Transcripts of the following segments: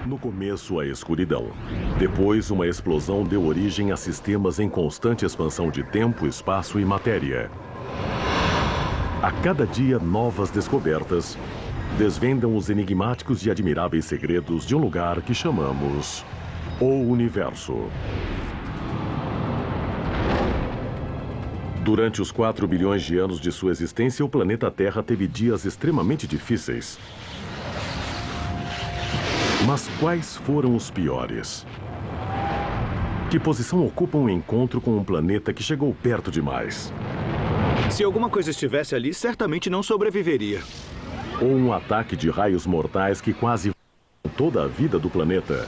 No começo, a escuridão. Depois, uma explosão deu origem a sistemas em constante expansão de tempo, espaço e matéria. A cada dia, novas descobertas desvendam os enigmáticos e admiráveis segredos de um lugar que chamamos o Universo. Durante os 4 bilhões de anos de sua existência, o planeta Terra teve dias extremamente difíceis. Mas quais foram os piores? Que posição ocupa um encontro com um planeta que chegou perto demais? Se alguma coisa estivesse ali, certamente não sobreviveria. Ou um ataque de raios mortais que quase toda a vida do planeta?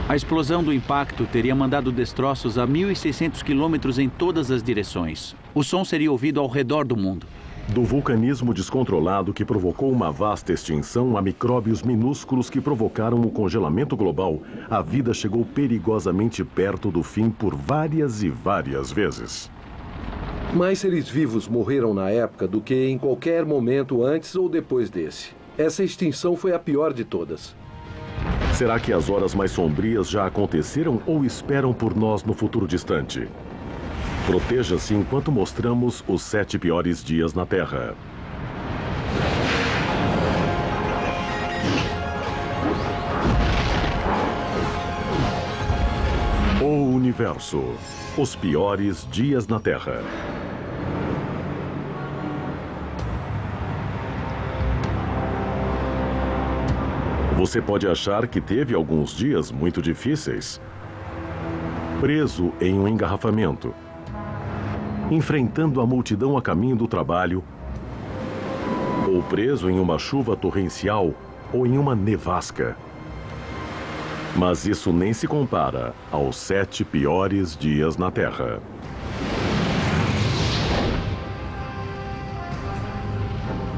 A explosão do impacto teria mandado destroços a 1.600 quilômetros em todas as direções. O som seria ouvido ao redor do mundo. Do vulcanismo descontrolado que provocou uma vasta extinção a micróbios minúsculos que provocaram o congelamento global, a vida chegou perigosamente perto do fim por várias e várias vezes. Mais seres vivos morreram na época do que em qualquer momento antes ou depois desse. Essa extinção foi a pior de todas. Será que as horas mais sombrias já aconteceram ou esperam por nós no futuro distante? Proteja-se enquanto mostramos os 7 piores dias na Terra. O Universo. Os piores dias na Terra. Você pode achar que teve alguns dias muito difíceis. Preso em um engarrafamento. Enfrentando a multidão a caminho do trabalho. Ou preso em uma chuva torrencial ou em uma nevasca. Mas isso nem se compara aos 7 piores dias na Terra.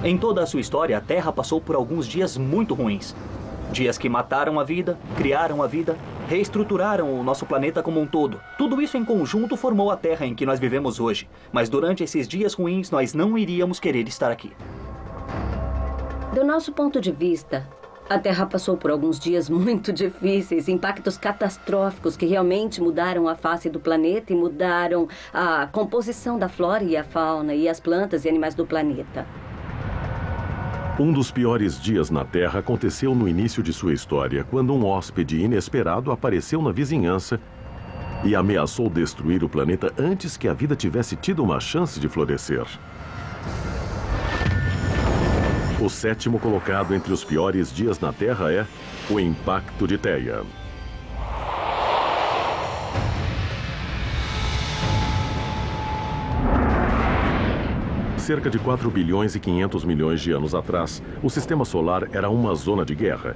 Em toda a sua história, a Terra passou por alguns dias muito ruins. Dias que mataram a vida, criaram a vida, reestruturaram o nosso planeta como um todo. Tudo isso em conjunto formou a Terra em que nós vivemos hoje. Mas durante esses dias ruins, nós não iríamos querer estar aqui. Do nosso ponto de vista, a Terra passou por alguns dias muito difíceis, impactos catastróficos que realmente mudaram a face do planeta e mudaram a composição da flora e a fauna e as plantas e animais do planeta. Um dos piores dias na Terra aconteceu no início de sua história, quando um hóspede inesperado apareceu na vizinhança e ameaçou destruir o planeta antes que a vida tivesse tido uma chance de florescer. O 7º colocado entre os piores dias na Terra é o impacto de Theia. Cerca de 4 bilhões e 500 milhões de anos atrás, o sistema solar era uma zona de guerra.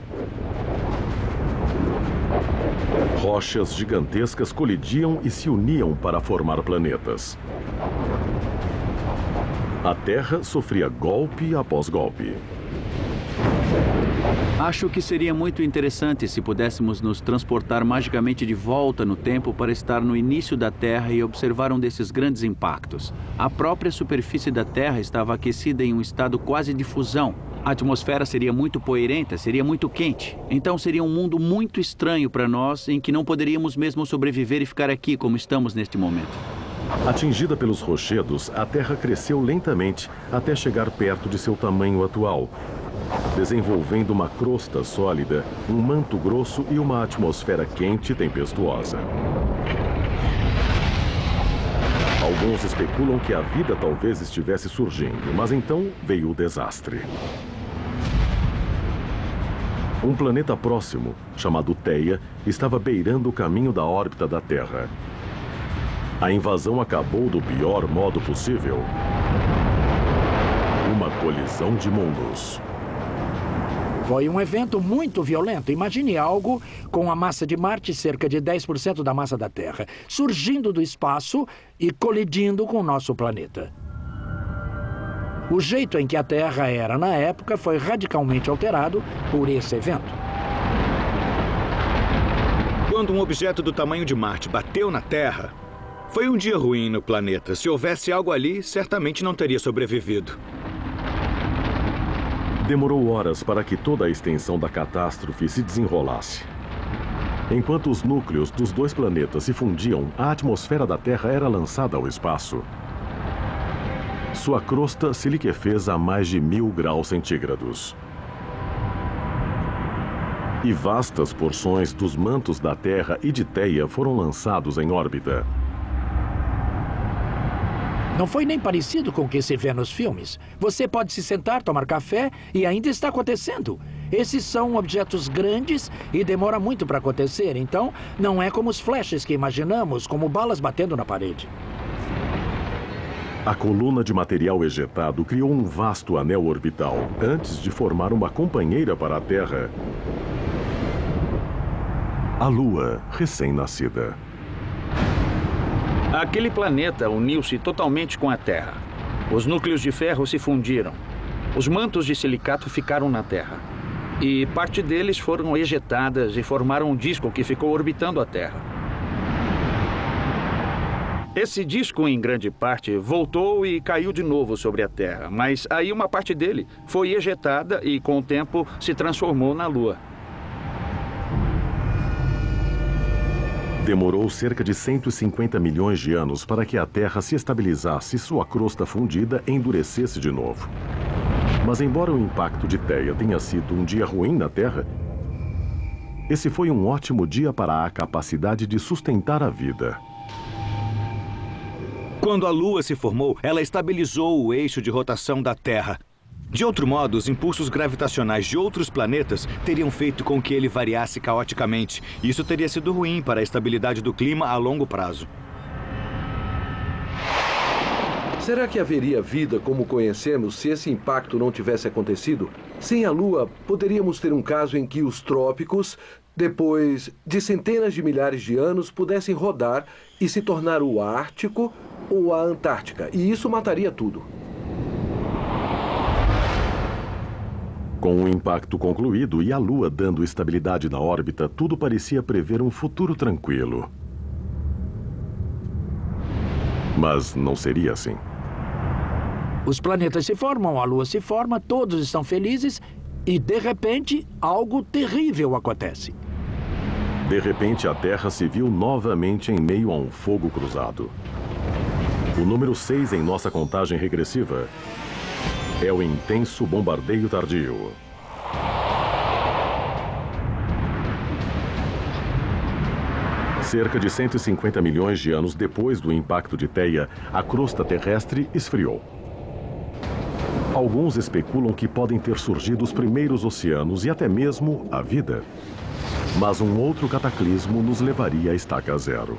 Rochas gigantescas colidiam e se uniam para formar planetas. A Terra sofria golpe após golpe. Acho que seria muito interessante se pudéssemos nos transportar magicamente de volta no tempo para estar no início da Terra e observar um desses grandes impactos. A própria superfície da Terra estava aquecida em um estado quase de fusão. A atmosfera seria muito poeirenta, seria muito quente. Então seria um mundo muito estranho para nós, em que não poderíamos mesmo sobreviver e ficar aqui como estamos neste momento. Atingida pelos rochedos, a Terra cresceu lentamente até chegar perto de seu tamanho atual, desenvolvendo uma crosta sólida, um manto grosso e uma atmosfera quente e tempestuosa. Alguns especulam que a vida talvez estivesse surgindo, mas então veio o desastre. Um planeta próximo, chamado Theia, estava beirando o caminho da órbita da Terra. A invasão acabou do pior modo possível. Uma colisão de mundos. Foi um evento muito violento. Imagine algo com a massa de Marte cerca de 10% da massa da Terra, surgindo do espaço e colidindo com o nosso planeta. O jeito em que a Terra era na época foi radicalmente alterado por esse evento. Quando um objeto do tamanho de Marte bateu na Terra, foi um dia ruim no planeta. Se houvesse algo ali, certamente não teria sobrevivido. Demorou horas para que toda a extensão da catástrofe se desenrolasse. Enquanto os núcleos dos dois planetas se fundiam, a atmosfera da Terra era lançada ao espaço. Sua crosta se liquefez a mais de 1000 graus centígrados. E vastas porções dos mantos da Terra e de Theia foram lançados em órbita. Não foi nem parecido com o que se vê nos filmes. Você pode se sentar, tomar café e ainda está acontecendo. Esses são objetos grandes e demora muito para acontecer, então não é como os flashes que imaginamos, como balas batendo na parede. A coluna de material ejetado criou um vasto anel orbital antes de formar uma companheira para a Terra. A Lua, recém-nascida. Aquele planeta uniu-se totalmente com a Terra. Os núcleos de ferro se fundiram. Os mantos de silicato ficaram na Terra. E parte deles foram ejetadas e formaram um disco que ficou orbitando a Terra. Esse disco, em grande parte, voltou e caiu de novo sobre a Terra. Mas aí uma parte dele foi ejetada e, com o tempo, se transformou na Lua. Demorou cerca de 150 milhões de anos para que a Terra se estabilizasse e sua crosta fundida endurecesse de novo. Mas embora o impacto de Theia tenha sido um dia ruim na Terra, esse foi um ótimo dia para a capacidade de sustentar a vida. Quando a Lua se formou, ela estabilizou o eixo de rotação da Terra. De outro modo, os impulsos gravitacionais de outros planetas teriam feito com que ele variasse caoticamente. Isso teria sido ruim para a estabilidade do clima a longo prazo. Será que haveria vida como conhecemos se esse impacto não tivesse acontecido? Sem a Lua, poderíamos ter um caso em que os trópicos, depois de centenas de milhares de anos, pudessem rodar e se tornar o Ártico ou a Antártica. E isso mataria tudo. Com o impacto concluído e a Lua dando estabilidade na órbita, tudo parecia prever um futuro tranquilo. Mas não seria assim. Os planetas se formam, a Lua se forma, todos estão felizes e, de repente, algo terrível acontece. De repente, a Terra se viu novamente em meio a um fogo cruzado. O número 6 em nossa contagem regressiva é o intenso bombardeio tardio. Cerca de 150 milhões de anos depois do impacto de Theia, a crosta terrestre esfriou. Alguns especulam que podem ter surgido os primeiros oceanos e até mesmo a vida. Mas um outro cataclismo nos levaria à estaca zero.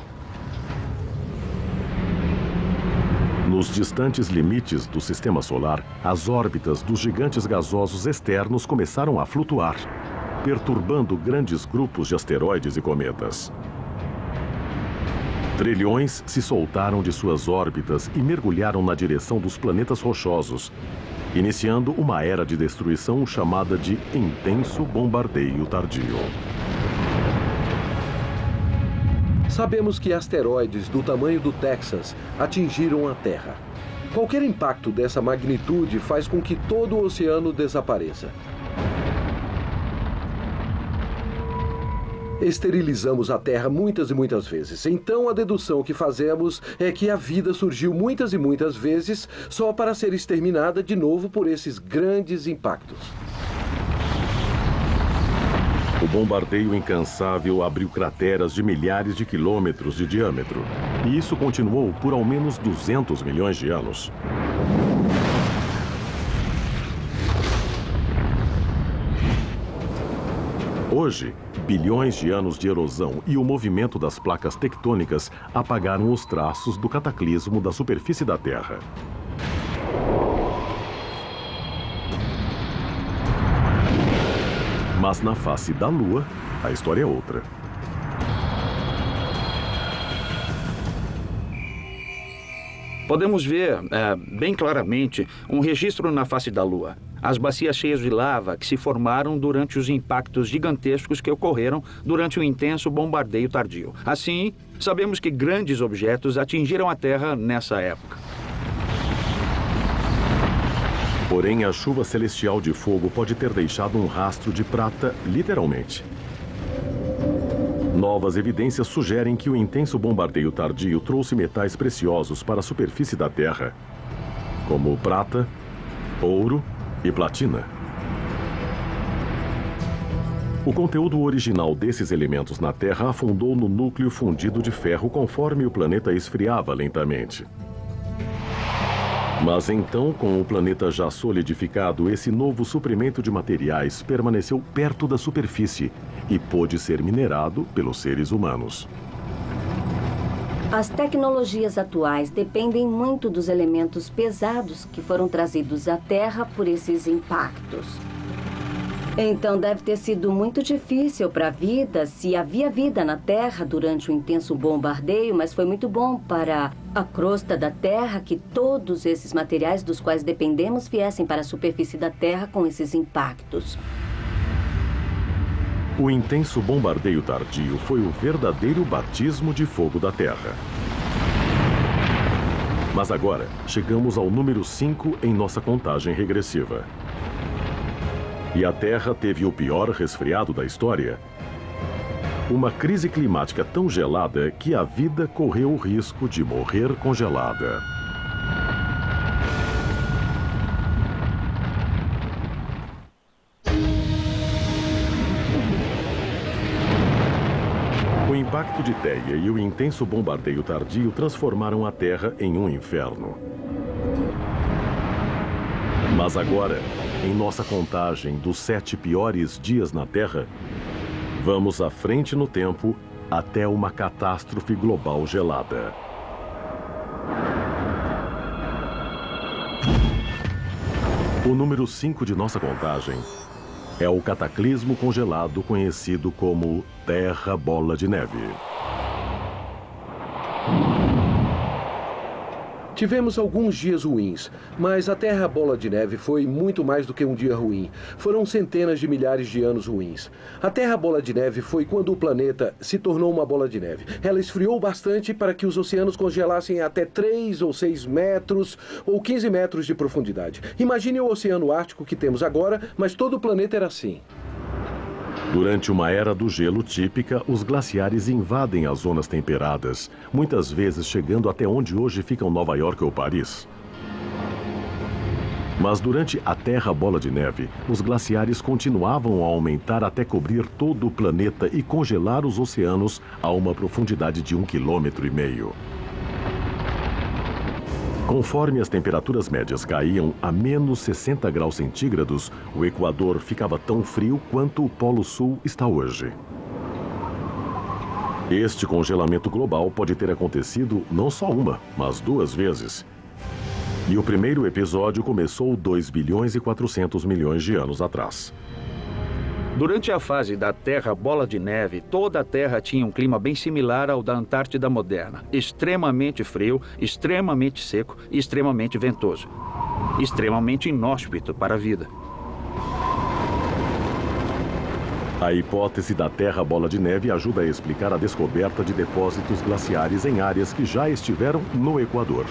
Nos distantes limites do sistema solar, as órbitas dos gigantes gasosos externos começaram a flutuar, perturbando grandes grupos de asteroides e cometas. Trilhões se soltaram de suas órbitas e mergulharam na direção dos planetas rochosos, iniciando uma era de destruição chamada de intenso bombardeio tardio. Sabemos que asteroides do tamanho do Texas atingiram a Terra. Qualquer impacto dessa magnitude faz com que todo o oceano desapareça. Esterilizamos a Terra muitas e muitas vezes. Então a dedução que fazemos é que a vida surgiu muitas e muitas vezes só para ser exterminada de novo por esses grandes impactos. O bombardeio incansável abriu crateras de milhares de quilômetros de diâmetro. E isso continuou por ao menos 200 milhões de anos. Hoje, bilhões de anos de erosão e o movimento das placas tectônicas apagaram os traços do cataclismo da superfície da Terra. Mas na face da Lua, a história é outra. Podemos ver bem claramente um registro na face da Lua. As bacias cheias de lava que se formaram durante os impactos gigantescos que ocorreram durante o intenso bombardeio tardio. Assim, sabemos que grandes objetos atingiram a Terra nessa época. Porém, a chuva celestial de fogo pode ter deixado um rastro de prata, literalmente. Novas evidências sugerem que o intenso bombardeio tardio trouxe metais preciosos para a superfície da Terra, como prata, ouro e platina. O conteúdo original desses elementos na Terra afundou no núcleo fundido de ferro conforme o planeta esfriava lentamente. Mas então, com o planeta já solidificado, esse novo suprimento de materiais permaneceu perto da superfície e pôde ser minerado pelos seres humanos. As tecnologias atuais dependem muito dos elementos pesados que foram trazidos à Terra por esses impactos. Então deve ter sido muito difícil para a vida, se havia vida na Terra durante o intenso bombardeio, mas foi muito bom para a crosta da Terra que todos esses materiais dos quais dependemos viessem para a superfície da Terra com esses impactos. O intenso bombardeio tardio foi o verdadeiro batismo de fogo da Terra. Mas agora, chegamos ao número 5 em nossa contagem regressiva. E a Terra teve o pior resfriado da história. Uma crise climática tão gelada que a vida correu o risco de morrer congelada. O impacto de Theia e o intenso bombardeio tardio transformaram a Terra em um inferno. Mas agora, em nossa contagem dos 7 piores dias na Terra, vamos à frente no tempo até uma catástrofe global gelada. O número 5 de nossa contagem é o cataclismo congelado conhecido como Terra Bola de Neve. Tivemos alguns dias ruins, mas a Terra Bola de Neve foi muito mais do que um dia ruim. Foram centenas de milhares de anos ruins. A Terra Bola de Neve foi quando o planeta se tornou uma bola de neve. Ela esfriou bastante para que os oceanos congelassem até 3 ou 6 metros ou 15 metros de profundidade. Imagine o Oceano Ártico que temos agora, mas todo o planeta era assim. Durante uma era do gelo típica, os glaciares invadem as zonas temperadas, muitas vezes chegando até onde hoje ficam Nova York ou Paris. Mas durante a Terra Bola de Neve, os glaciares continuavam a aumentar até cobrir todo o planeta e congelar os oceanos a uma profundidade de 1,5 km. Conforme as temperaturas médias caíam a menos 60 graus centígrados, o Equador ficava tão frio quanto o Polo Sul está hoje. Este congelamento global pode ter acontecido não só uma, mas 2 vezes. E o primeiro episódio começou 2 bilhões e 400 milhões de anos atrás. Durante a fase da Terra Bola de Neve, toda a Terra tinha um clima bem similar ao da Antártida moderna. Extremamente frio, extremamente seco e extremamente ventoso. Extremamente inóspito para a vida. A hipótese da Terra Bola de Neve ajuda a explicar a descoberta de depósitos glaciares em áreas que já estiveram no Equador.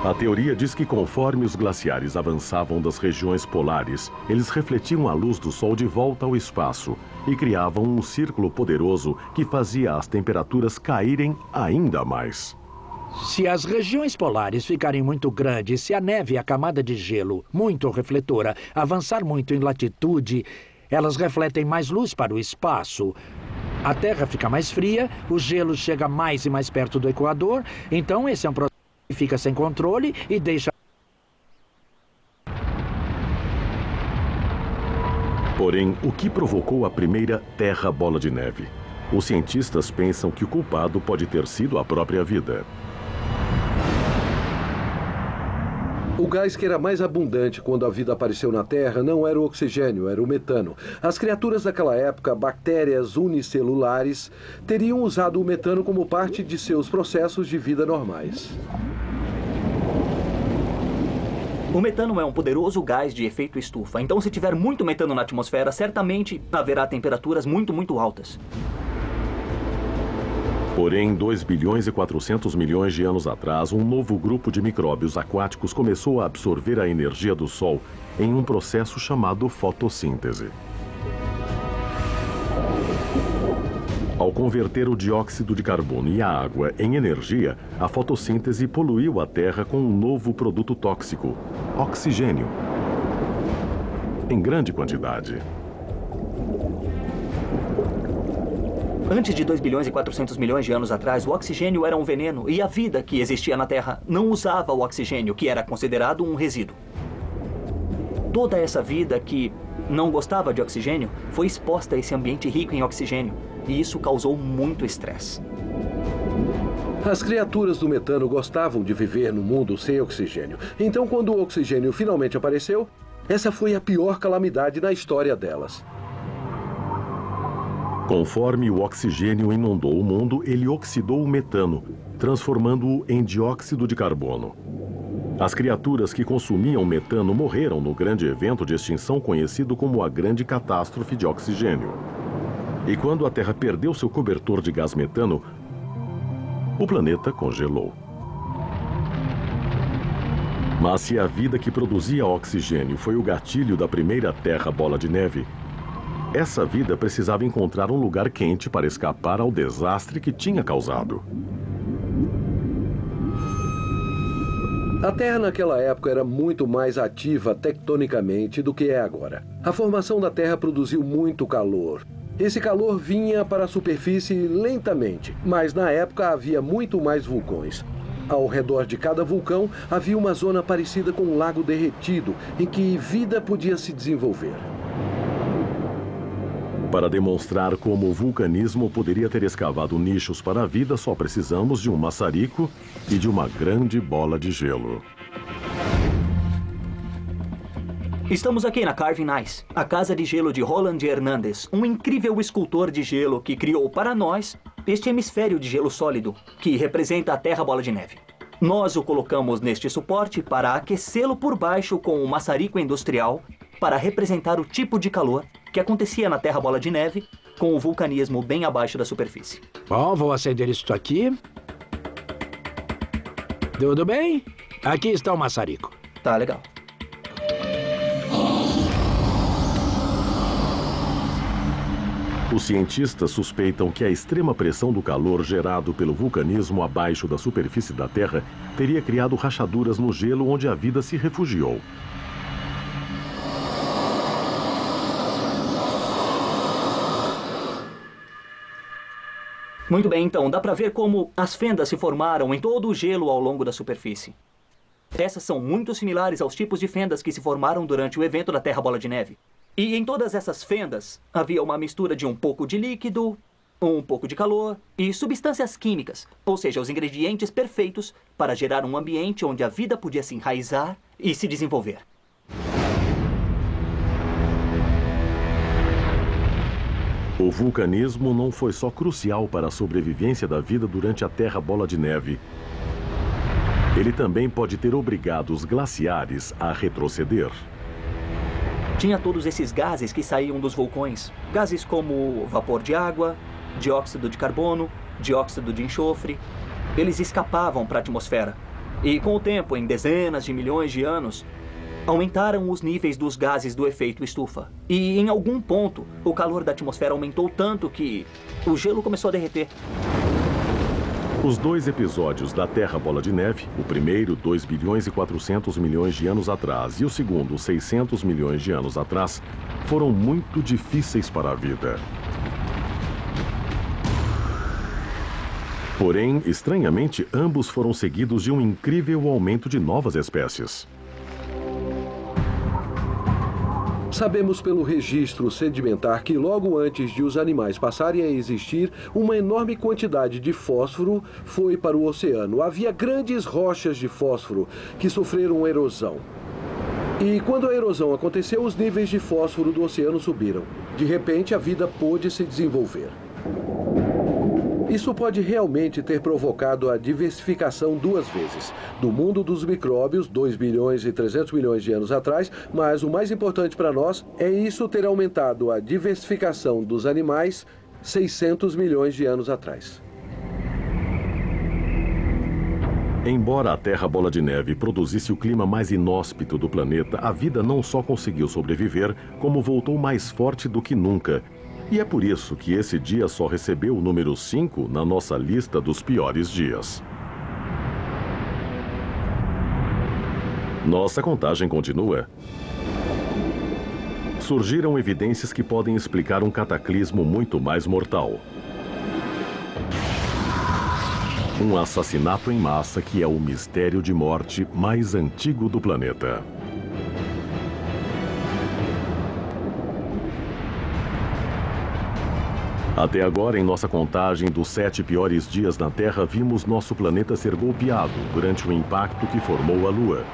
A teoria diz que conforme os glaciares avançavam das regiões polares, eles refletiam a luz do Sol de volta ao espaço e criavam um círculo poderoso que fazia as temperaturas caírem ainda mais. Se as regiões polares ficarem muito grandes, se a neve e a camada de gelo, muito refletora, avançar muito em latitude, elas refletem mais luz para o espaço. A Terra fica mais fria, o gelo chega mais e mais perto do Equador, então esse é um processo que fica sem controle e deixa... Porém, o que provocou a primeira Terra Bola de Neve? Os cientistas pensam que o culpado pode ter sido a própria vida. O gás que era mais abundante quando a vida apareceu na Terra não era o oxigênio, era o metano. As criaturas daquela época, bactérias unicelulares, teriam usado o metano como parte de seus processos de vida normais. O metano é um poderoso gás de efeito estufa. Então, se tiver muito metano na atmosfera, certamente haverá temperaturas muito altas. Porém, 2 bilhões e 400 milhões de anos atrás, um novo grupo de micróbios aquáticos começou a absorver a energia do Sol em um processo chamado fotossíntese. Ao converter o dióxido de carbono e a água em energia, a fotossíntese poluiu a Terra com um novo produto tóxico, oxigênio, em grande quantidade. Antes de 2 bilhões e 400 milhões de anos atrás, o oxigênio era um veneno e a vida que existia na Terra não usava o oxigênio, que era considerado um resíduo. Toda essa vida que não gostava de oxigênio foi exposta a esse ambiente rico em oxigênio. E isso causou muito estresse. As criaturas do metano gostavam de viver no mundo sem oxigênio. Então, quando o oxigênio finalmente apareceu, essa foi a pior calamidade na história delas. Conforme o oxigênio inundou o mundo, ele oxidou o metano, transformando-o em dióxido de carbono. As criaturas que consumiam metano morreram no grande evento de extinção conhecido como a Grande Catástrofe de Oxigênio. E quando a Terra perdeu seu cobertor de gás metano, o planeta congelou. Mas se a vida que produzia oxigênio foi o gatilho da primeira Terra bola de neve, essa vida precisava encontrar um lugar quente para escapar ao desastre que tinha causado. A Terra naquela época era muito mais ativa tectonicamente do que é agora. A formação da Terra produziu muito calor. Esse calor vinha para a superfície lentamente, mas na época havia muito mais vulcões. Ao redor de cada vulcão havia uma zona parecida com um lago derretido, em que vida podia se desenvolver. Para demonstrar como o vulcanismo poderia ter escavado nichos para a vida, só precisamos de um maçarico e de uma grande bola de gelo. Estamos aqui na Carving Ice, a casa de gelo de Roland Hernandez, um incrível escultor de gelo que criou para nós este hemisfério de gelo sólido, que representa a Terra bola de neve. Nós o colocamos neste suporte para aquecê-lo por baixo com um maçarico industrial para representar o tipo de calor que acontecia na Terra bola de neve com o vulcanismo bem abaixo da superfície. Bom, vou acender isto aqui. Tudo bem? Aqui está o maçarico. Tá legal. Os cientistas suspeitam que a extrema pressão do calor gerado pelo vulcanismo abaixo da superfície da Terra teria criado rachaduras no gelo onde a vida se refugiou. Muito bem, então, dá para ver como as fendas se formaram em todo o gelo ao longo da superfície. Essas são muito similares aos tipos de fendas que se formaram durante o evento da Terra bola de neve. E em todas essas fendas havia uma mistura de um pouco de líquido, um pouco de calor e substâncias químicas, ou seja, os ingredientes perfeitos para gerar um ambiente onde a vida podia se enraizar e se desenvolver. O vulcanismo não foi só crucial para a sobrevivência da vida durante a Terra bola de neve. Ele também pode ter obrigado os glaciares a retroceder. Tinha todos esses gases que saíam dos vulcões. Gases como vapor de água, dióxido de carbono, dióxido de enxofre. Eles escapavam para a atmosfera. E com o tempo, em dezenas de milhões de anos, aumentaram os níveis dos gases do efeito estufa. E em algum ponto, o calor da atmosfera aumentou tanto que o gelo começou a derreter. Os dois episódios da Terra bola de neve, o primeiro 2 bilhões e 400 milhões de anos atrás e o segundo 600 milhões de anos atrás, foram muito difíceis para a vida. Porém, estranhamente, ambos foram seguidos de um incrível aumento de novas espécies. Sabemos pelo registro sedimentar que logo antes de os animais passarem a existir, uma enorme quantidade de fósforo foi para o oceano. Havia grandes rochas de fósforo que sofreram erosão. E quando a erosão aconteceu, os níveis de fósforo do oceano subiram. De repente, a vida pôde se desenvolver. Isso pode realmente ter provocado a diversificação duas vezes. Do mundo dos micróbios, 2 bilhões e 300 milhões de anos atrás, mas o mais importante para nós é isso ter aumentado a diversificação dos animais 600 milhões de anos atrás. Embora a Terra Bola de Neve produzisse o clima mais inóspito do planeta, a vida não só conseguiu sobreviver, como voltou mais forte do que nunca. E é por isso que esse dia só recebeu o número 5 na nossa lista dos piores dias. Nossa contagem continua. Surgiram evidências que podem explicar um cataclismo muito mais mortal. Um assassinato em massa que é o mistério de morte mais antigo do planeta. Até agora, em nossa contagem dos 7 piores dias na Terra, vimos nosso planeta ser golpeado durante o impacto que formou a Lua.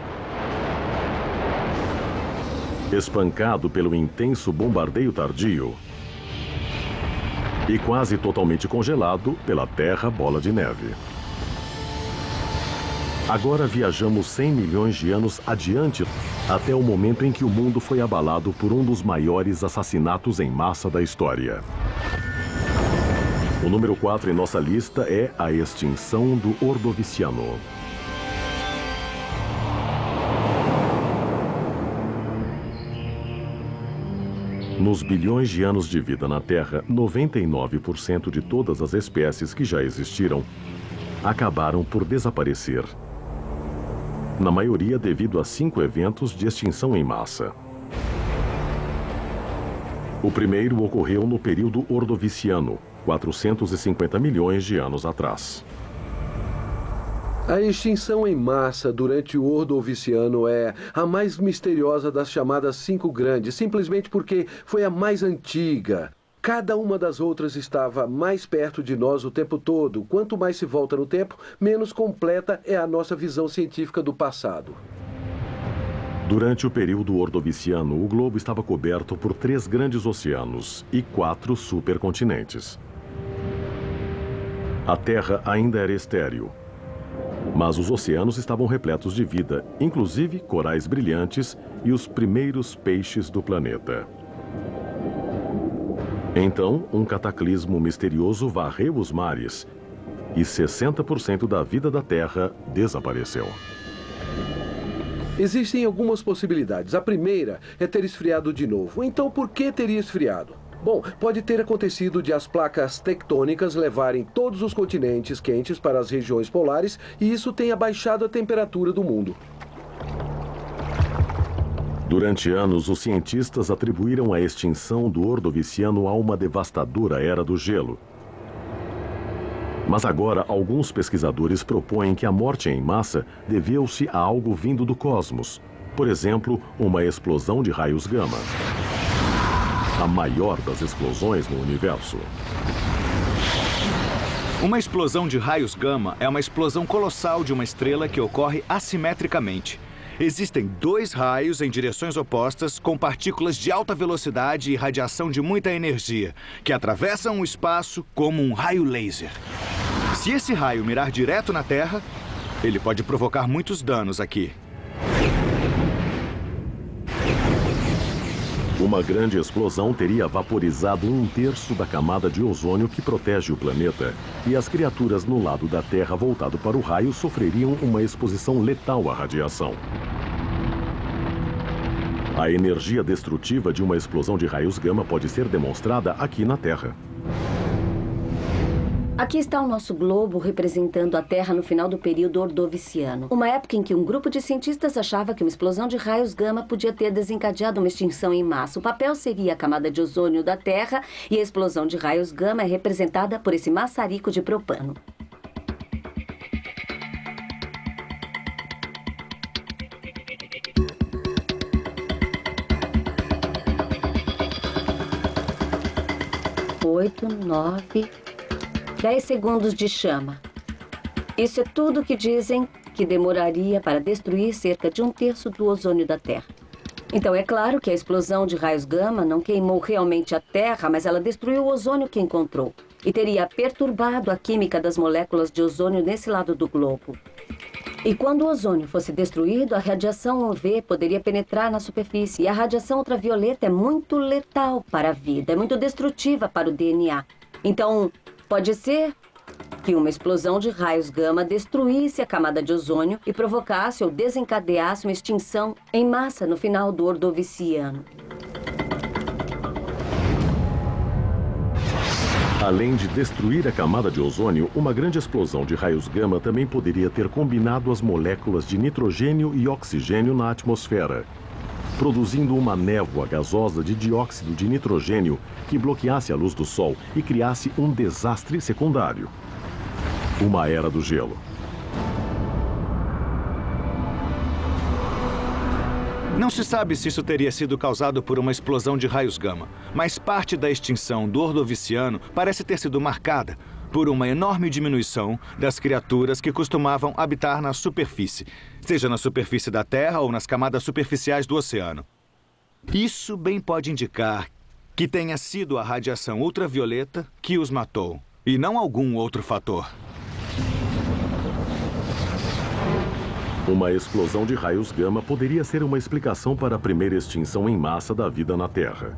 Espancado pelo intenso bombardeio tardio. E quase totalmente congelado pela Terra Bola de Neve. Agora viajamos 100 milhões de anos adiante, até o momento em que o mundo foi abalado por um dos maiores assassinatos em massa da história. O número 4 em nossa lista é a extinção do Ordoviciano. Nos bilhões de anos de vida na Terra, 99% de todas as espécies que já existiram acabaram por desaparecer. Na maioria devido a 5 eventos de extinção em massa. O primeiro ocorreu no período Ordoviciano, 450 milhões de anos atrás. A extinção em massa durante o Ordoviciano é a mais misteriosa das chamadas 5 grandes, simplesmente porque foi a mais antiga. Cada uma das outras estava mais perto de nós o tempo todo. Quanto mais se volta no tempo, menos completa é a nossa visão científica do passado. Durante o período Ordoviciano, o globo estava coberto por 3 grandes oceanos e 4 supercontinentes. A Terra ainda era estéril, mas os oceanos estavam repletos de vida, inclusive corais brilhantes e os primeiros peixes do planeta. Então, um cataclismo misterioso varreu os mares e 60% da vida da Terra desapareceu. Existem algumas possibilidades. A primeira é ter esfriado de novo. Então, por que teria esfriado? Bom, pode ter acontecido de as placas tectônicas levarem todos os continentes quentes para as regiões polares e isso tenha baixado a temperatura do mundo. Durante anos, os cientistas atribuíram a extinção do Ordoviciano a uma devastadora era do gelo. Mas agora, alguns pesquisadores propõem que a morte em massa deveu-se a algo vindo do cosmos. Por exemplo, uma explosão de raios gama. A maior das explosões no universo. Uma explosão de raios gama é uma explosão colossal de uma estrela que ocorre assimetricamente. Existem 2 raios em direções opostas com partículas de alta velocidade e radiação de muita energia, que atravessam o espaço como um raio laser. Se esse raio mirar direto na Terra, ele pode provocar muitos danos aqui. Uma grande explosão teria vaporizado 1/3 da camada de ozônio que protege o planeta, e as criaturas no lado da Terra voltado para o raio sofreriam uma exposição letal à radiação. A energia destrutiva de uma explosão de raios gama pode ser demonstrada aqui na Terra. Aqui está o nosso globo representando a Terra no final do período Ordoviciano. Uma época em que um grupo de cientistas achava que uma explosão de raios gama podia ter desencadeado uma extinção em massa. O papel seria a camada de ozônio da Terra e a explosão de raios gama é representada por esse maçarico de propano. Oito, 9... 10 segundos de chama. Isso é tudo que dizem que demoraria para destruir cerca de 1/3 do ozônio da Terra. Então é claro que a explosão de raios gama não queimou realmente a Terra, mas ela destruiu o ozônio que encontrou. E teria perturbado a química das moléculas de ozônio nesse lado do globo. E quando o ozônio fosse destruído, a radiação UV poderia penetrar na superfície. E a radiação ultravioleta é muito letal para a vida, é muito destrutiva para o DNA. Então, pode ser que uma explosão de raios gama destruísse a camada de ozônio e provocasse ou desencadeasse uma extinção em massa no final do Ordoviciano. Além de destruir a camada de ozônio, uma grande explosão de raios gama também poderia ter combinado as moléculas de nitrogênio e oxigênio na atmosfera, produzindo uma névoa gasosa de dióxido de nitrogênio que bloqueasse a luz do Sol e criasse um desastre secundário: uma era do gelo. Não se sabe se isso teria sido causado por uma explosão de raios gama, mas parte da extinção do Ordoviciano parece ter sido marcada por uma enorme diminuição das criaturas que costumavam habitar na superfície, seja na superfície da Terra ou nas camadas superficiais do oceano. Isso bem pode indicar que tenha sido a radiação ultravioleta que os matou, e não algum outro fator. Uma explosão de raios gama poderia ser uma explicação para a primeira extinção em massa da vida na Terra.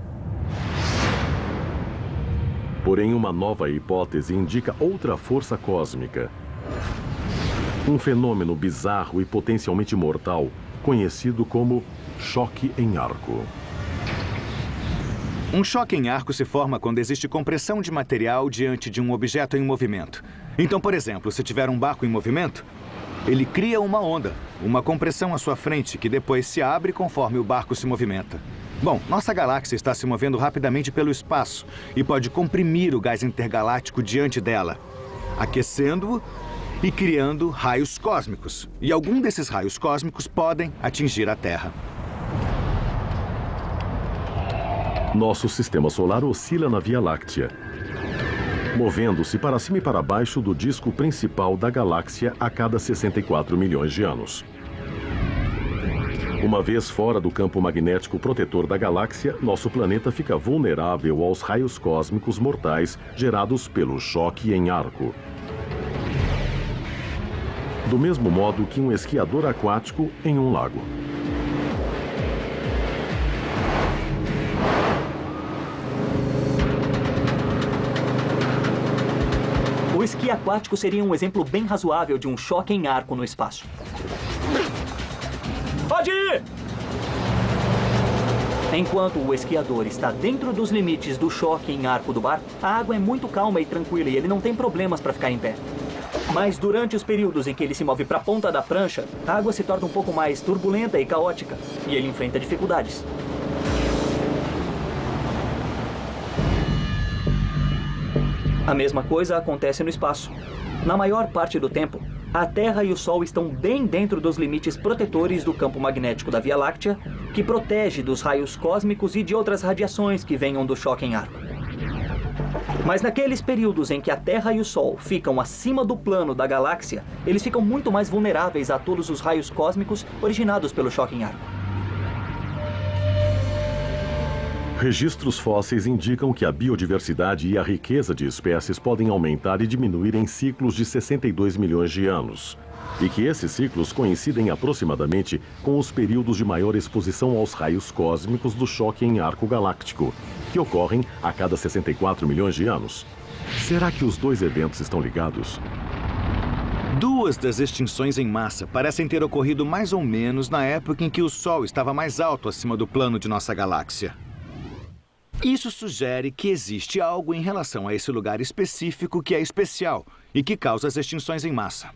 Porém, uma nova hipótese indica outra força cósmica. Um fenômeno bizarro e potencialmente mortal, conhecido como choque em arco. Um choque em arco se forma quando existe compressão de material diante de um objeto em movimento. Então, por exemplo, se tiver um barco em movimento, ele cria uma onda, uma compressão à sua frente, que depois se abre conforme o barco se movimenta. Bom, nossa galáxia está se movendo rapidamente pelo espaço e pode comprimir o gás intergaláctico diante dela, aquecendo-o e criando raios cósmicos. E algum desses raios cósmicos podem atingir a Terra. Nosso sistema solar oscila na Via Láctea, movendo-se para cima e para baixo do disco principal da galáxia a cada 64 milhões de anos. Uma vez fora do campo magnético protetor da galáxia, nosso planeta fica vulnerável aos raios cósmicos mortais gerados pelo choque em arco. Do mesmo modo que um esquiador aquático em um lago. O esqui aquático seria um exemplo bem razoável de um choque em arco no espaço. Pode ir! Enquanto o esquiador está dentro dos limites do choque em arco do barco, a água é muito calma e tranquila e ele não tem problemas para ficar em pé. Mas durante os períodos em que ele se move para a ponta da prancha, a água se torna um pouco mais turbulenta e caótica e ele enfrenta dificuldades. A mesma coisa acontece no espaço. Na maior parte do tempo, a Terra e o Sol estão bem dentro dos limites protetores do campo magnético da Via Láctea, que protege dos raios cósmicos e de outras radiações que venham do choque em arco. Mas naqueles períodos em que a Terra e o Sol ficam acima do plano da galáxia, eles ficam muito mais vulneráveis a todos os raios cósmicos originados pelo choque em arco. Registros fósseis indicam que a biodiversidade e a riqueza de espécies podem aumentar e diminuir em ciclos de 62 milhões de anos. E que esses ciclos coincidem aproximadamente com os períodos de maior exposição aos raios cósmicos do choque em arco galáctico, que ocorrem a cada 64 milhões de anos. Será que os dois eventos estão ligados? Duas das extinções em massa parecem ter ocorrido mais ou menos na época em que o Sol estava mais alto acima do plano de nossa galáxia. Isso sugere que existe algo em relação a esse lugar específico que é especial e que causa as extinções em massa.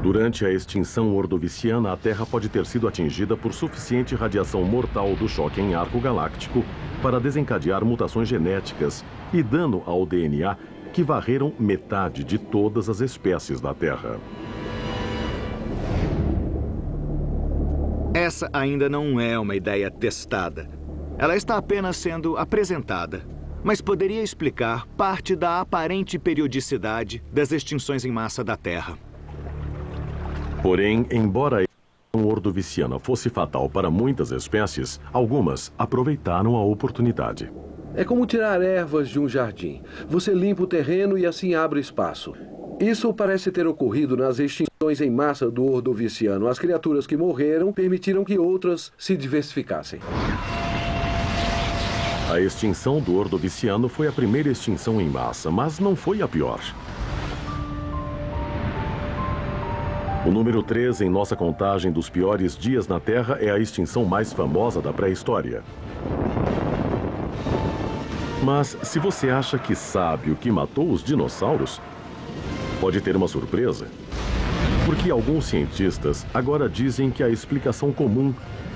Durante a extinção ordoviciana, a Terra pode ter sido atingida por suficiente radiação mortal do choque em arco galáctico para desencadear mutações genéticas e dano ao DNA que varreram metade de todas as espécies da Terra. Essa ainda não é uma ideia testada. Ela está apenas sendo apresentada, mas poderia explicar parte da aparente periodicidade das extinções em massa da Terra. Porém, embora a extinção ordoviciana fosse fatal para muitas espécies, algumas aproveitaram a oportunidade. É como tirar ervas de um jardim. Você limpa o terreno e assim abre espaço. Isso parece ter ocorrido nas extinções em massa do Ordoviciano. As criaturas que morreram permitiram que outras se diversificassem. A extinção do Ordoviciano foi a primeira extinção em massa, mas não foi a pior. O número 3 em nossa contagem dos piores dias na Terra é a extinção mais famosa da pré-história. Mas se você acha que sabe o que matou os dinossauros, pode ter uma surpresa. Porque alguns cientistas agora dizem que a explicação comum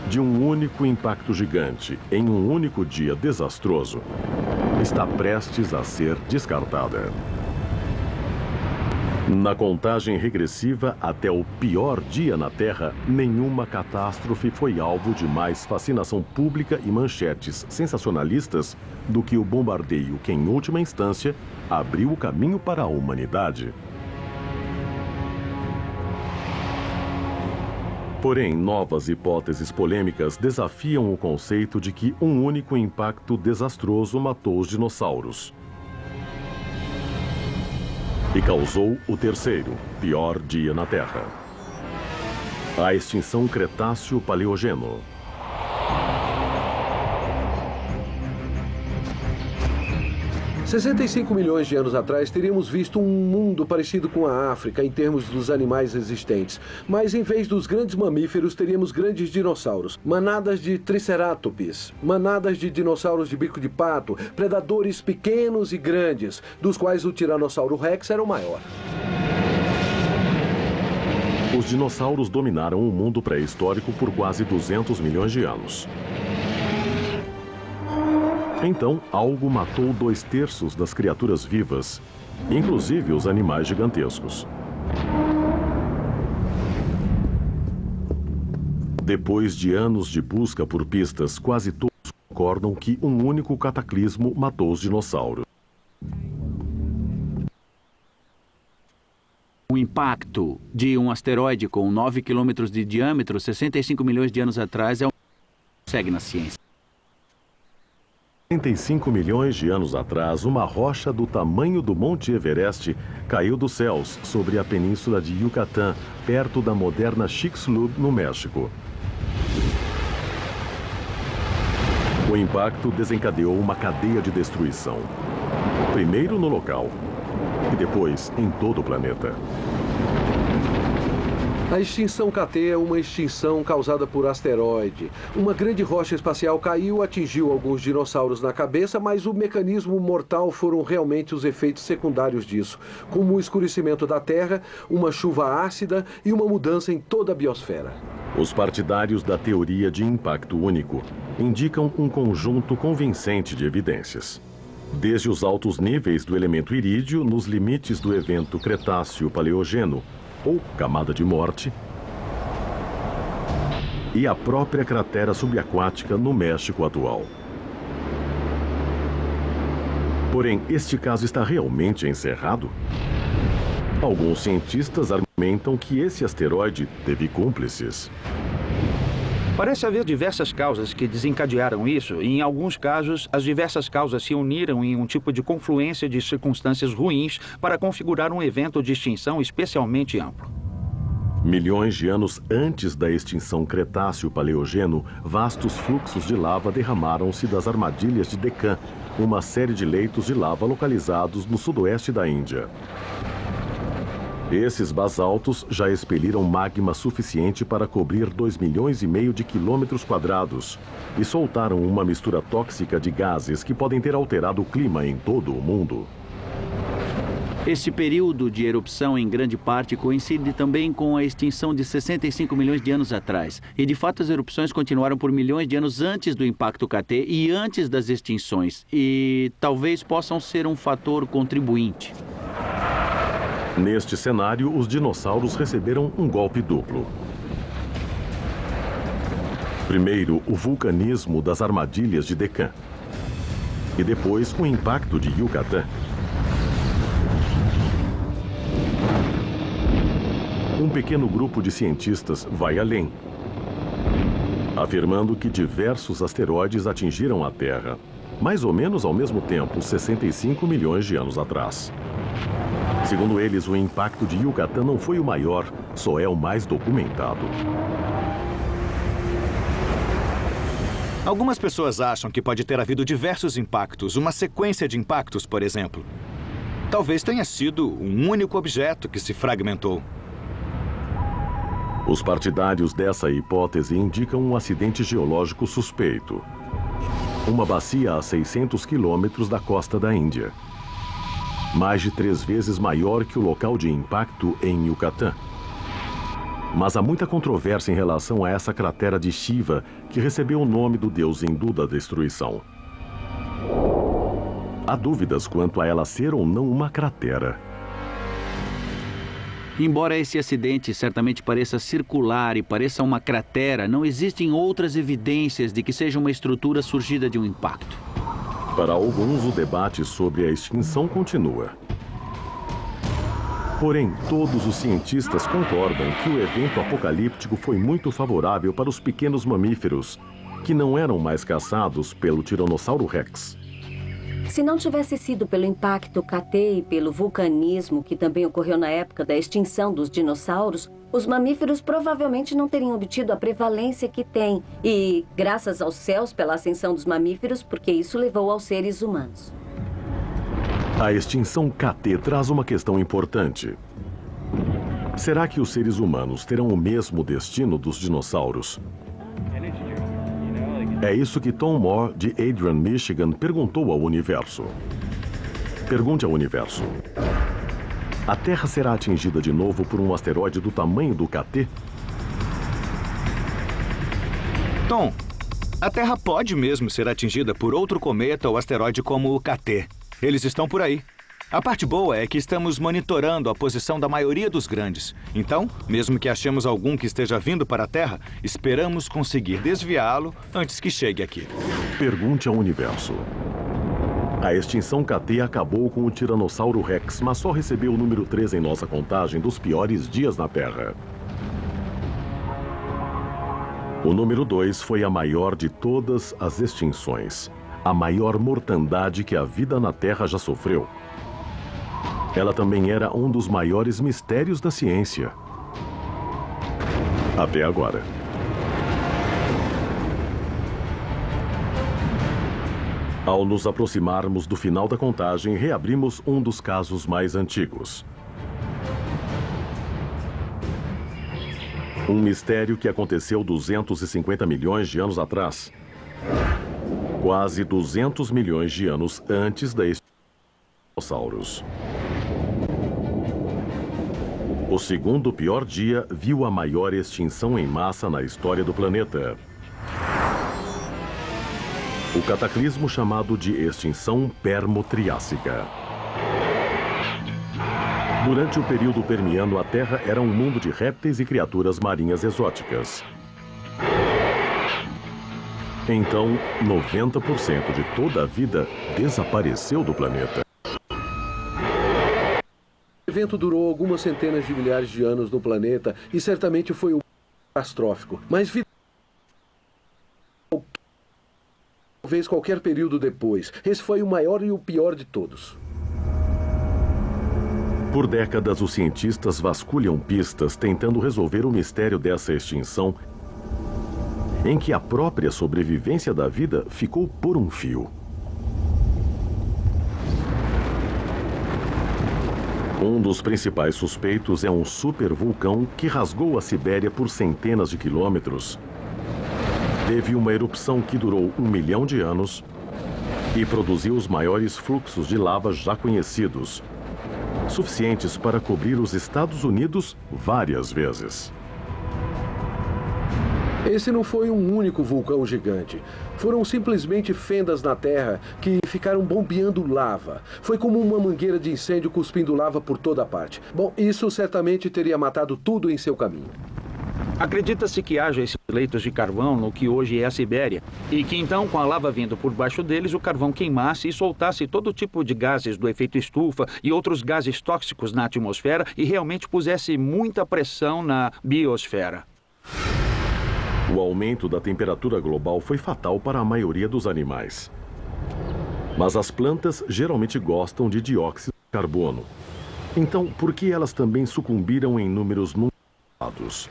de um único impacto gigante em um único dia desastroso está prestes a ser descartada. Na contagem regressiva até o pior dia na Terra, nenhuma catástrofe foi alvo de mais fascinação pública e manchetes sensacionalistas do que o bombardeio que, em última instância, abriu o caminho para a humanidade. Porém, novas hipóteses polêmicas desafiam o conceito de que um único impacto desastroso matou os dinossauros e causou o terceiro, pior dia na Terra: a extinção Cretáceo-Paleogeno. 65 milhões de anos atrás, teríamos visto um mundo parecido com a África em termos dos animais existentes. Mas em vez dos grandes mamíferos, teríamos grandes dinossauros. Manadas de tricerátops, manadas de dinossauros de bico de pato, predadores pequenos e grandes, dos quais o Tiranossauro Rex era o maior. Os dinossauros dominaram o mundo pré-histórico por quase 200 milhões de anos. Então, algo matou 2/3 das criaturas vivas, inclusive os animais gigantescos. Depois de anos de busca por pistas, quase todos concordam que um único cataclismo matou os dinossauros. O impacto de um asteroide com 9 quilômetros de diâmetro, 65 milhões de anos atrás, é um que segue na ciência. 35 milhões de anos atrás, uma rocha do tamanho do Monte Everest caiu dos céus sobre a península de Yucatán, perto da moderna Chicxulub, no México. O impacto desencadeou uma cadeia de destruição. Primeiro no local e depois em todo o planeta. A extinção KT é uma extinção causada por asteroide. Uma grande rocha espacial caiu, atingiu alguns dinossauros na cabeça, mas o mecanismo mortal foram realmente os efeitos secundários disso, como o escurecimento da Terra, uma chuva ácida e uma mudança em toda a biosfera. Os partidários da teoria de impacto único indicam um conjunto convincente de evidências. Desde os altos níveis do elemento irídio nos limites do evento Cretáceo-Paleogeno, ou camada de morte, e a própria cratera subaquática no México atual. Porém, este caso está realmente encerrado? Alguns cientistas argumentam que esse asteroide teve cúmplices. Parece haver diversas causas que desencadearam isso, e em alguns casos, as diversas causas se uniram em um tipo de confluência de circunstâncias ruins para configurar um evento de extinção especialmente amplo. Milhões de anos antes da extinção Cretáceo-Paleogeno, vastos fluxos de lava derramaram-se das armadilhas de Deccan, uma série de leitos de lava localizados no sudoeste da Índia. Esses basaltos já expeliram magma suficiente para cobrir 2,5 milhões de quilômetros quadrados e soltaram uma mistura tóxica de gases que podem ter alterado o clima em todo o mundo. Esse período de erupção, em grande parte, coincide também com a extinção de 65 milhões de anos atrás. E, de fato, as erupções continuaram por milhões de anos antes do impacto KT e antes das extinções. E talvez possam ser um fator contribuinte. Neste cenário, os dinossauros receberam um golpe duplo. Primeiro, o vulcanismo das armadilhas de Deccan. E depois, o impacto de Yucatán. Um pequeno grupo de cientistas vai além, afirmando que diversos asteroides atingiram a Terra, mais ou menos ao mesmo tempo, 65 milhões de anos atrás. Segundo eles, o impacto de Yucatán não foi o maior, só é o mais documentado. Algumas pessoas acham que pode ter havido diversos impactos, uma sequência de impactos, por exemplo. Talvez tenha sido um único objeto que se fragmentou. Os partidários dessa hipótese indicam um acidente geológico suspeito. Uma bacia a 600 quilômetros da costa da Índia. Mais de 3 vezes maior que o local de impacto em Yucatán. Mas há muita controvérsia em relação a essa cratera de Shiva, que recebeu o nome do deus hindu da destruição. Há dúvidas quanto a ela ser ou não uma cratera. Embora esse acidente certamente pareça circular e pareça uma cratera, não existem outras evidências de que seja uma estrutura surgida de um impacto. Para alguns, o debate sobre a extinção continua. Porém, todos os cientistas concordam que o evento apocalíptico foi muito favorável para os pequenos mamíferos, que não eram mais caçados pelo Tiranossauro Rex. Se não tivesse sido pelo impacto KT e pelo vulcanismo, que também ocorreu na época da extinção dos dinossauros, os mamíferos provavelmente não teriam obtido a prevalência que têm. E graças aos céus pela ascensão dos mamíferos, porque isso levou aos seres humanos. A extinção KT traz uma questão importante. Será que os seres humanos terão o mesmo destino dos dinossauros? É isso que Tom Moore, de Adrian, Michigan, perguntou ao Universo. Pergunte ao Universo. A Terra será atingida de novo por um asteroide do tamanho do KT? Tom, a Terra pode mesmo ser atingida por outro cometa ou asteroide como o KT. Eles estão por aí. A parte boa é que estamos monitorando a posição da maioria dos grandes. Então, mesmo que achemos algum que esteja vindo para a Terra, esperamos conseguir desviá-lo antes que chegue aqui. Pergunte ao Universo. A extinção KT acabou com o Tiranossauro Rex, mas só recebeu o número 3 em nossa contagem dos piores dias na Terra. O número 2 foi a maior de todas as extinções. A maior mortandade que a vida na Terra já sofreu. Ela também era um dos maiores mistérios da ciência. Até agora. Ao nos aproximarmos do final da contagem, reabrimos um dos casos mais antigos. Um mistério que aconteceu 250 milhões de anos atrás. Quase 200 milhões de anos antes da extinção dos dinossauros. O segundo pior dia viu a maior extinção em massa na história do planeta. O cataclismo chamado de extinção permo-triássica. Durante o período permiano, a Terra era um mundo de répteis e criaturas marinhas exóticas. Então, 90% de toda a vida desapareceu do planeta. O evento durou algumas centenas de milhares de anos no planeta e certamente foi um catastrófico. Mas talvez qualquer período depois. Esse foi o maior e o pior de todos. Por décadas, os cientistas vasculham pistas tentando resolver o mistério dessa extinção, em que a própria sobrevivência da vida ficou por um fio. Um dos principais suspeitos é um supervulcão que rasgou a Sibéria por centenas de quilômetros. Teve uma erupção que durou 1 milhão de anos e produziu os maiores fluxos de lava já conhecidos, suficientes para cobrir os Estados Unidos várias vezes. Esse não foi um único vulcão gigante. Foram simplesmente fendas na Terra que ficaram bombeando lava. Foi como uma mangueira de incêndio cuspindo lava por toda parte. Bom, isso certamente teria matado tudo em seu caminho. Acredita-se que haja esses leitos de carvão no que hoje é a Sibéria, e que então, com a lava vindo por baixo deles, o carvão queimasse e soltasse todo tipo de gases do efeito estufa e outros gases tóxicos na atmosfera e realmente pusesse muita pressão na biosfera. O aumento da temperatura global foi fatal para a maioria dos animais. Mas as plantas geralmente gostam de dióxido de carbono. Então, por que elas também sucumbiram em números numerados?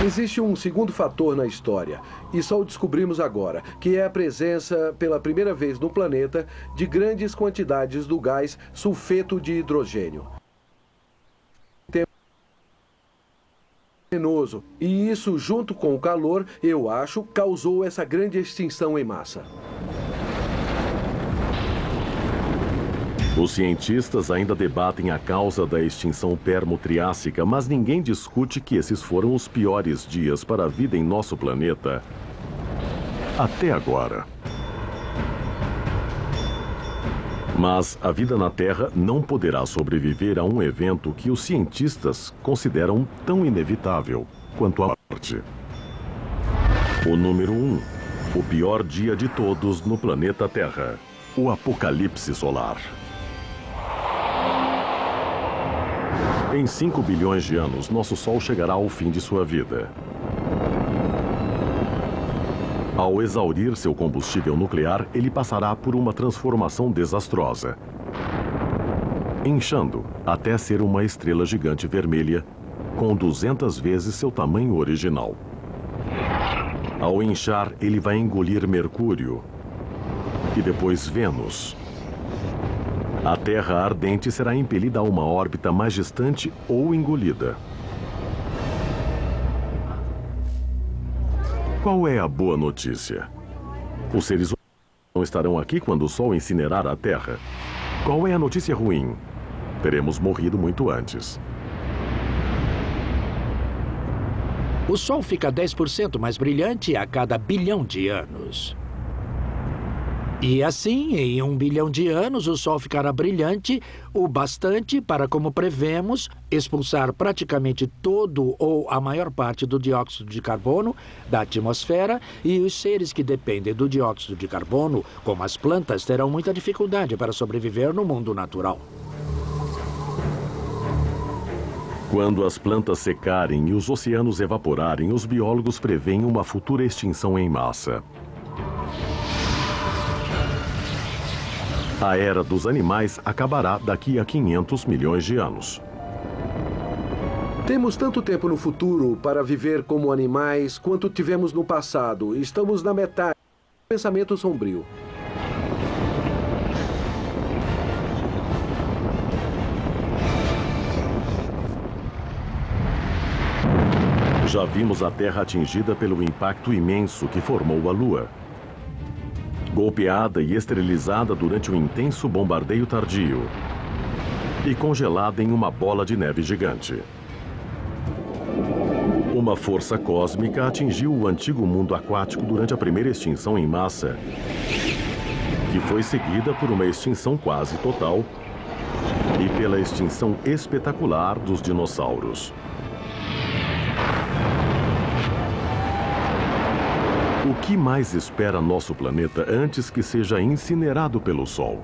Existe um segundo fator na história, e só o descobrimos agora, que é a presença, pela primeira vez no planeta, de grandes quantidades do gás sulfeto de hidrogênio. E isso, junto com o calor, eu acho, causou essa grande extinção em massa. Os cientistas ainda debatem a causa da extinção permo-triássica, mas ninguém discute que esses foram os piores dias para a vida em nosso planeta até agora. Mas a vida na Terra não poderá sobreviver a um evento que os cientistas consideram tão inevitável quanto a morte. O número 1, o pior dia de todos no planeta Terra, o apocalipse solar. Em 5 bilhões de anos, nosso Sol chegará ao fim de sua vida. Ao exaurir seu combustível nuclear, ele passará por uma transformação desastrosa, inchando até ser uma estrela gigante vermelha com 200 vezes seu tamanho original. Ao inchar, ele vai engolir Mercúrio e depois Vênus. A Terra ardente será impelida a uma órbita mais distante ou engolida. Qual é a boa notícia? Os seres humanos não estarão aqui quando o Sol incinerar a Terra. Qual é a notícia ruim? Teremos morrido muito antes. O Sol fica 10% mais brilhante a cada bilhão de anos. E assim, em 1 bilhão de anos, o Sol ficará brilhante o bastante para, como prevemos, expulsar praticamente todo ou a maior parte do dióxido de carbono da atmosfera, e os seres que dependem do dióxido de carbono, como as plantas, terão muita dificuldade para sobreviver no mundo natural. Quando as plantas secarem e os oceanos evaporarem, os biólogos preveem uma futura extinção em massa. A era dos animais acabará daqui a 500 milhões de anos. Temos tanto tempo no futuro para viver como animais quanto tivemos no passado. Estamos na metade. Pensamento sombrio. Já vimos a Terra atingida pelo impacto imenso que formou a Lua. Golpeada e esterilizada durante um intenso bombardeio tardio e congelada em uma bola de neve gigante. Uma força cósmica atingiu o antigo mundo aquático durante a primeira extinção em massa, que foi seguida por uma extinção quase total e pela extinção espetacular dos dinossauros. O que mais espera nosso planeta antes que seja incinerado pelo Sol?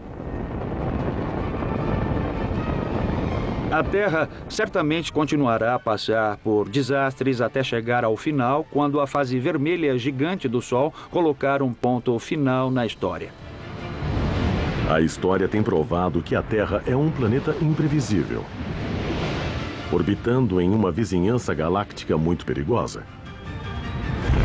A Terra certamente continuará a passar por desastres até chegar ao final, quando a fase vermelha gigante do Sol colocar um ponto final na história. A história tem provado que a Terra é um planeta imprevisível, orbitando em uma vizinhança galáctica muito perigosa.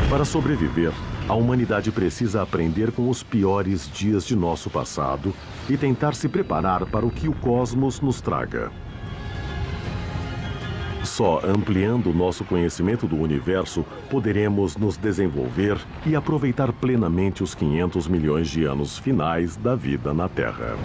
Para sobreviver, a humanidade precisa aprender com os piores dias de nosso passado e tentar se preparar para o que o cosmos nos traga. Só ampliando nosso conhecimento do universo, poderemos nos desenvolver e aproveitar plenamente os 500 milhões de anos finais da vida na Terra.